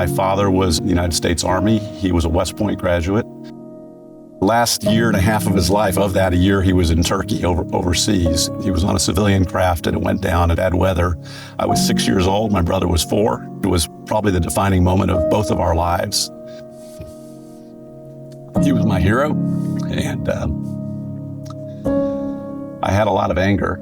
My father was in the United States Army. He was a West Point graduate. Last year and a half of his life, of that a year, he was in Turkey overseas. He was on a civilian craft and it went down in bad weather. I was 6 years old, my brother was 4. It was probably the defining moment of both of our lives. He was my hero, and I had a lot of anger.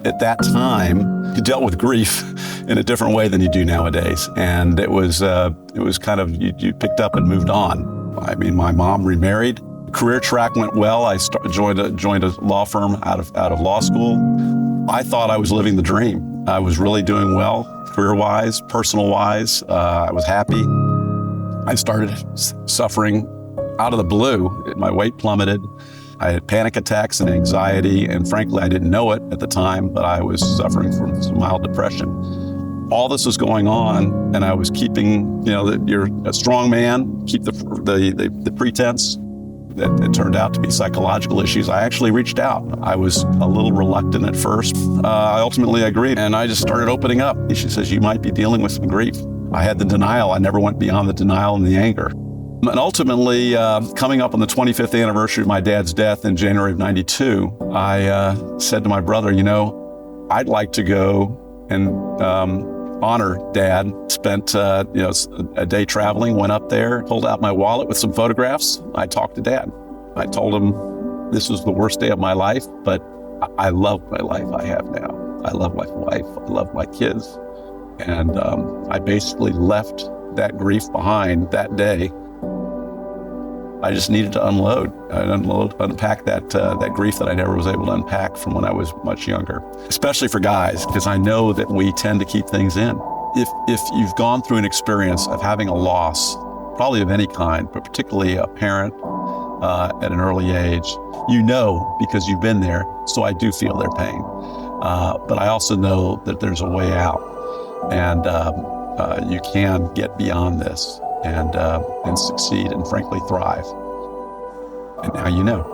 At that time, you dealt with grief in a different way than you do nowadays, and it was kind of, you picked up and moved on. I mean, my mom remarried. Career track went well. I joined a law firm out of law school. I thought I was living the dream. I was really doing well, career-wise, personal-wise. I was happy. I started suffering out of the blue. My weight plummeted. I had panic attacks and anxiety, and frankly, I didn't know it at the time, but I was suffering from some mild depression. All this was going on, and I was keeping, you're a strong man, keep the pretense. That it turned out to be psychological issues. I actually reached out. I was a little reluctant at first. I ultimately agreed, and I just started opening up. She says, you might be dealing with some grief. I had the denial. I never went beyond the denial and the anger. And ultimately, coming up on the 25th anniversary of my dad's death in January of '92, I said to my brother, I'd like to go and honor Dad. Spent a day traveling, went up there, pulled out my wallet with some photographs. I talked to Dad. I told him this was the worst day of my life, but I love my life I have now. I love my wife, I love my kids. And I basically left that grief behind that day. I just needed to unload, unpack that grief that I never was able to unpack from when I was much younger, especially for guys, because I know that we tend to keep things in. If you've gone through an experience of having a loss, probably of any kind, but particularly a parent at an early age, because you've been there, so I do feel their pain. But I also know that there's a way out, and you can get beyond this and succeed and frankly thrive. And now you know.